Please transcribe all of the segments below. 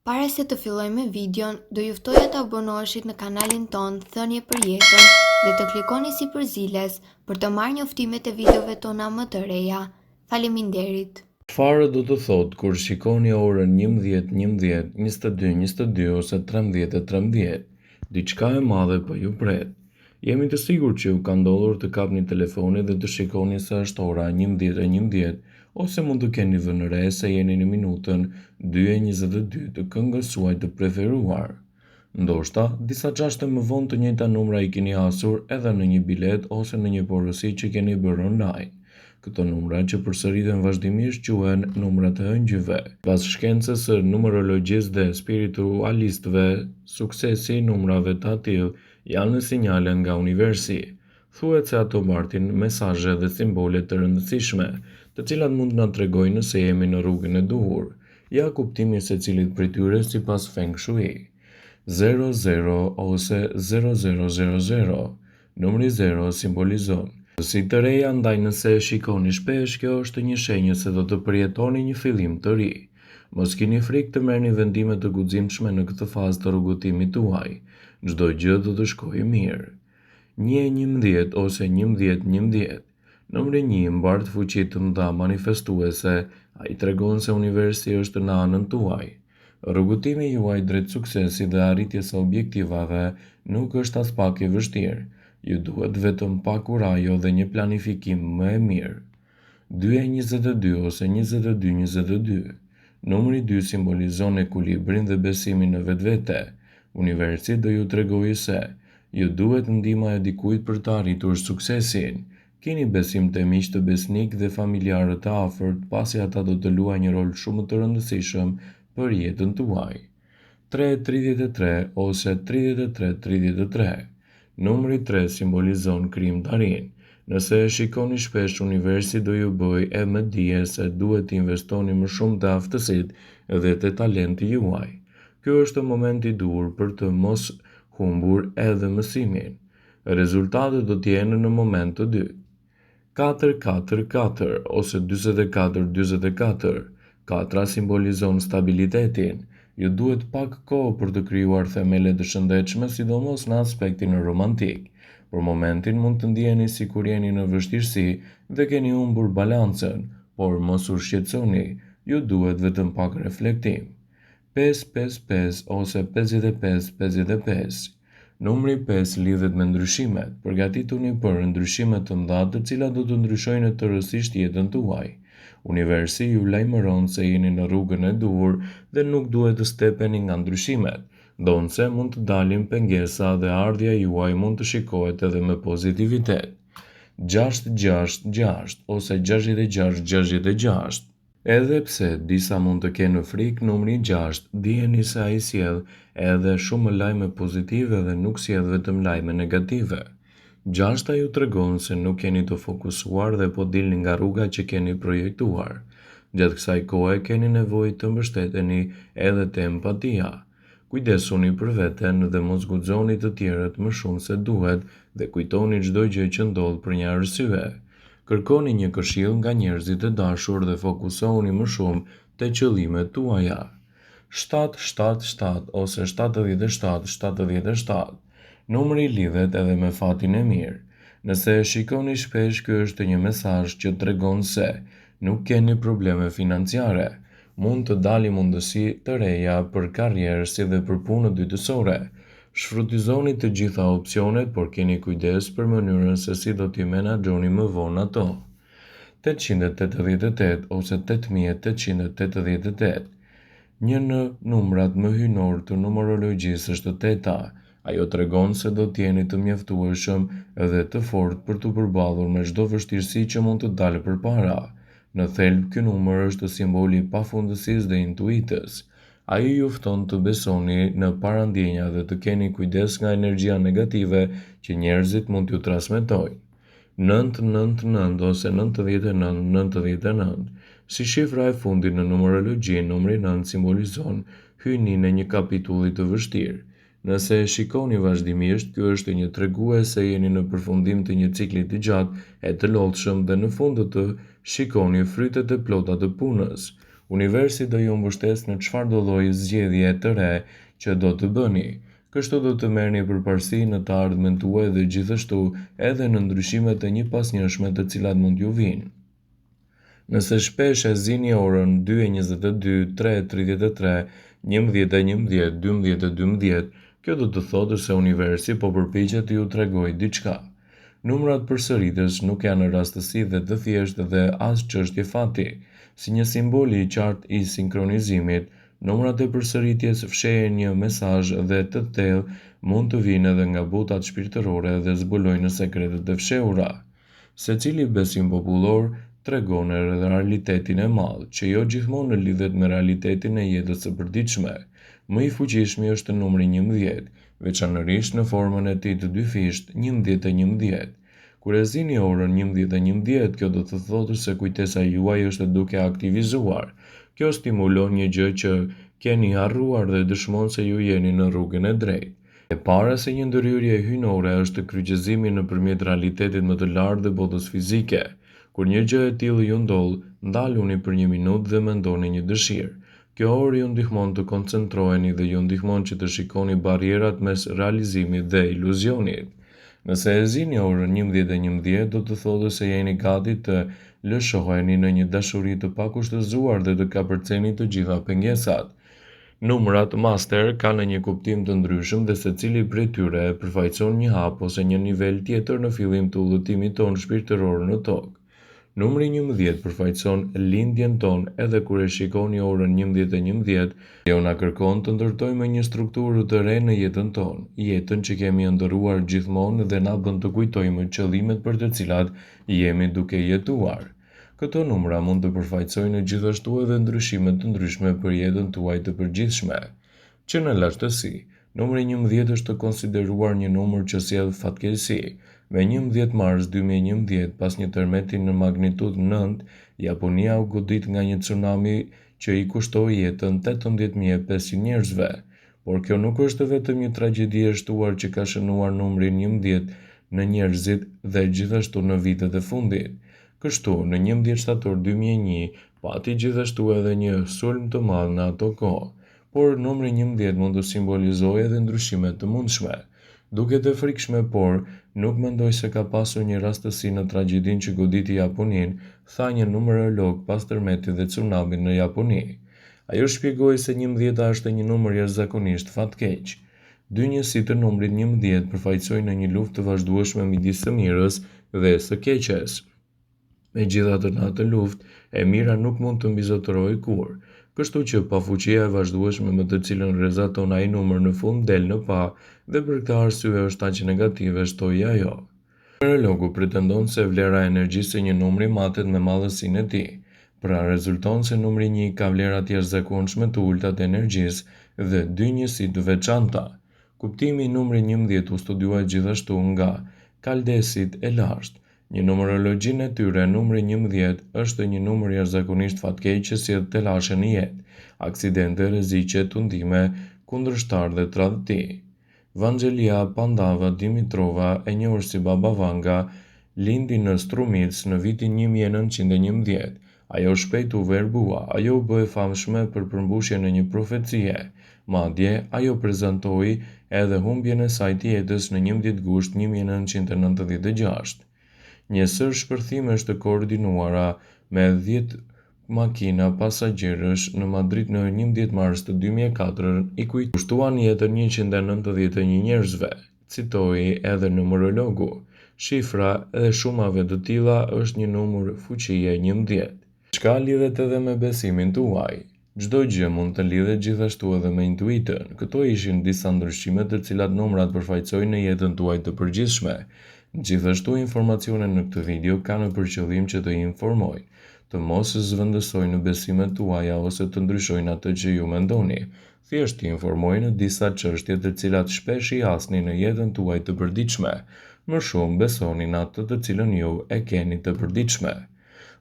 Para se të fillojmë me videon, do ju ftoja të abonoheshit në kanalin ton Thënie për Jetën dhe të klikoni si përziles për të marrë njoftimet e videove tona më të reja. Faleminderit. Çfarë do të thotë kur shikoni orën 11:11, 22:22 ose 13:13? Diçka e madhe po ju pret. Jemi të sigurt që ju ka ndodhur të kapni telefonin dhe të shikoni se është ora 11:11, ose mund të keni vënë re se jeni në minutën 2:22 të këngës suaj të preferuar. Ndoshta, disa çaste më vonë të njëjta numra i keni hasur edhe në një bilet ose në një porosi që keni bërë online. Këto numra që përsëriten vazhdimisht quhen numra të ëngjëve. Pas shkencës së numerologjisë dhe spiritualistëve, suksesi i numrave të atill janë sinjale nga universi. Thuhet se ato mbartin mesazhe dhe simbole të rëndësishme, të cilat mund na tregojnë nëse jemi në rrugën e duhur. Ja kuptimi se cilit prej tyre sipas Feng Shui. 00 ose 0000. Numri 0 simbolizon si të reja, ndaj nëse e shikoni shpesh, kjo është një shenjë se do të përjetoni një fillim të ri. Mos keni frikë të merrni vendime të guximshme në këtë fazë të rrugëtimit tuaj. Çdo gjë do të shkojë mirë. 1-11 ose 11-11. Numri 1 mbart fuqi të mëdha manifestuese, ai tregon se universi është në anën tuaj. Rrugëtimi juaj drejt suksesit dhe arritjes së objektivave nuk është as pak i vështirë. Ju duhet vetëm pak kurajo dhe një planifikim më e mirë. 2-22 ose 22-22. Numri 2 simbolizon ekuilibrin dhe besimin në vetvete. Universi do ju tregojë se ju duhet ndihma e dikujt për të arritur suksesin. Keni besim te miq të besnik dhe familjarët e afërt, pasi ata do të luajnë një rol shumë të rëndësishëm për jetën tuaj. 3-33 ose 33-33. Numri 3 simbolizon krijimtarinë. Nëse e shikoni shpesh, universi do ju bëjë e më dije se duhet të investoni më shumë te aftësitë dhe te talenti juaj. Ky është momenti i duhur për të mos humbur edhe mësimin. Rezultatet do të jenë në moment të dytë. 4-4-4 ose 44-44. Katra simbolizon stabilitetin. Ju duhet pak kohë për të krijuar themele të shëndetshme, sidomos në aspektin romantik. Për momentin mund të ndiheni sikur jeni në vështirësi dhe keni humbur balancën, por mos u shqetësoni, ju duhet vetëm pak reflektim. 5-5-5 ose 55-55. Numri 5 lidhet me ndryshimet. Përgatituni për ndryshime të mëdha të cilat do të ndryshojnë tërësisht jetën tuaj. Universi ju lajmëron se jeni në rrugën e duhur dhe nuk duhet të stepeni nga ndryshimet, ndonse mund të dalin pengesa dhe ardhja juaj mund të shikohet edhe me pozitivitet. 6-6-6 ose 66-66. Edhe pse disa mund të kenë frikë numri 6, dijeni se ai sjell edhe shumë lajme pozitive dhe nuk sjell vetëm lajme negative. 6 ju tregon se nuk jeni të fokusuar dhe po dilni nga rruga që keni projektuar. Gjatë kësaj kohe keni nevojë të mbështeteni edhe te empatia. Kujdesuni për veten dhe mos guxoni të tjerët më shumë se duhet dhe kujtoni çdo gjë që ndodh për një arsye. Kërkoni një këshill nga njerëzit e dashur dhe fokusohuni më shumë te qëllimet tuaja. 7-7-7 ose 77-77. Numri lidhet edhe me fatin e mirë. Nëse e shikoni shpesh, ky është një mesazh që tregon se nuk keni probleme financiare. Mund të dalin mundësi të reja për karrierë si dhe për punë dytësore. Shfrytëzoni të gjitha opsionet, por keni kujdes për mënyrën se si do t'i menaxhoni më vonë ato. 888 ose 8888. Një në numrat më hyjnor të numerologjisë është 8-a. Ajo tregon se do të jeni të mjaftueshëm edhe të fortë për të përballur me çdo vështirësi që mund të dalë përpara. Në thelb, ky numër është simboli i pafundësisë dhe intuitës. Ai ju fton të besoni në parandjenja dhe të keni kujdes nga energjia negative që njerëzit mund t'ju transmetojnë. 999 ose 9999. Si shifra e fundit në numerologji, numri 9 simbolizon hyjninë e një kapitulli të vështirë. Nëse e shikoni vazhdimisht, ky është një tregues se jeni në përfundim të një cikli të gjatë e të lodhshëm dhe në fund të shikoni frytet e plota të punës. Universi do ju mbështes në çfarëdo lloj zgjedhje të re që do të bëni. Kështu do të merrni përparësi në të ardhmen tuaj dhe gjithashtu edhe në ndryshimet e njëpasnjëshme të cilat mund t'ju vinë. Nëse shpesh e zini orën 2:22, 3:33, 11:11, 12:12, kjo do të thotë se universi po përpiqet të ju tregojë diçka. Numrat përsëritës nuk janë rastësi dhe të thjeshtë dhe as çështje fati. Si një simbol i qartë i sinkronizimit, numrat e përsëritjes fshehin një mesazh dhe të thellë mund të vinë edhe nga botat shpirtërore dhe zbulojnë sekretet e fshehura. Secili besim popullor tregon realitetin e madh, që jo gjithmonë lidhet me realitetin e jetës së përditshme. Më i fuqishmi është numri 11, veçanërisht në formën e tij të dyfisht 11:11. Kur e zini orën 11:11, kjo do të thotë se kujtesa juaj është duke aktivizuar. Kjo stimulon një gjë që keni harruar dhe dëshmon se ju jeni në rrugën e drejtë. E para se një ndërhyrje hynore është kryqëzimi nëpërmjet realitetit më të lartë dhe botës fizike. Kur një gjë e tillë ju ndodh, ndaluni për një minutë dhe mendoni një dëshirë. Kjo orë ju ndihmon të koncentroheni dhe ju ndihmon që të shikoni barrierat mes realizimit dhe iluzionit. Nëse e zini orën 11:11, do të thotë se jeni gati të lëshoheni në një dashuri të pakushtëzuar dhe të kapërceni të gjitha pengesat. Numrat master kanë një kuptim të ndryshëm dhe secili prej tyre përfaqëson një hap ose një nivel tjetër në fillim të udhëtimit tonë shpirtëror në tokë. Numri 11 përfaqëson lindjen tonë edhe kur e shikoni orën 11:11, jo na kërkon të ndërtojmë një strukturë të re në jetën tonë, jetën që kemi ndërruar gjithmonë dhe na bën të kujtojmë qëllimet për të cilat jemi duke jetuar. Këto numra mund të përfaqësojnë gjithashtu edhe ndryshime të ndryshme për jetën tuaj të përgjithshme. Që në lartësi, numri 11 është konsideruar një numër që sjell fatkeqësi. Me 11 mars 2011, pas një tërmeti në magnitudë 9, Japonia u godit nga një tsunami që i kushtoi jetën 18.500 njerëzve. Por kjo nuk është vetëm një tragjedi e shtuar që ka shënuar numrin 11 në njerëzit dhe gjithashtu në vitet e fundit. Kështu, në 11 shtator 2001, pati gjithashtu edhe një sulm të madh në ato kohë, por numri 11 mund të simbolizojë edhe ndryshime të mundshme. Duket e frikshme, por nuk mendoj se ka pasur një rastësi në tragjedinë që goditi Japoninë, tha një numerolog pas tërmetit dhe tsunamit në Japoni. Ajo shpjegoi se 11 është një numër jashtëzakonisht fatkeq. Dy njësi të numrit 11 përfaqësojnë një luftë të vazhdueshme midis së mirës dhe së keqes. Megjithatë, në atë luftë, e mira nuk mund të mbizotërojë kurrë. Kështu që pafuqia e vazhdueshme me të cilën rrezaton ai numër në fund del në pa dhe për këtë arsye është aq negative, shtoi ajo. Numerologu pretendon se vlera e energjisë së një numri matet me madhësinë e tij. Pra rezulton se numri 1 ka vlera të jashtëzakonshme të ulta të energjisë dhe dy njësi të veçanta. Kuptimi i numrit 11 u studiua gjithashtu nga kaldesit e lashtë. Një numerologjinë e tyre, numri 11 është një numër jashtëzakonisht fatkeq që sjell telashe në jetë, aksidente, rreziqe, tundime, kundërshtar dhe tradhti. Vangelia Pandava Dimitrova, e njohur si Baba Vanga, lindi në Strumic në vitin 1911. Ajo shpejt u verbua, ajo u bë e famshme për përmbushjen e një profecie. Madje, ajo prezantoi edhe humbjen e saj të jetës në 11 gusht 1996. Një sër shpërthimesh të koordinuara me 10 makina pasagjerësh në Madrid në 11 mars të 2004 i kushtuan jetën 191 njerëzve, citoi edhe numerologu. Shifra e shumave të tilla është një numër fuqie 11. Çka lidhet edhe me besimin tuaj? Çdo gjë mund të lidhet gjithashtu edhe me intuitën. Këto ishin disa ndryshime të cilat numrat përfaqësojnë në jetën tuaj të përgjithshme. Gjithashtu, informacionet në këtë video kanë për qëllim që të informojnë, të mos zhvendësojnë në besimet tuaja ose të ndryshojnë atë që ju mendoni. Thjesht të informojnë në disa çështje të cilat shpesh i hasni në jetën tuaj të përditshme. Më shumë besoni në atë të cilën ju e keni të përditshme.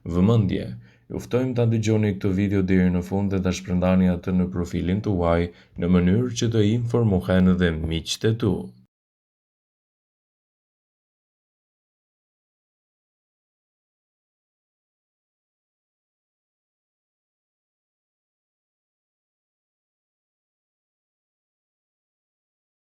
Vëmendje, ju ftojmë ta dëgjoni këtë video deri në fund dhe ta shpërndani atë në profilin tuaj në mënyrë që të informohen edhe miqtë e tu.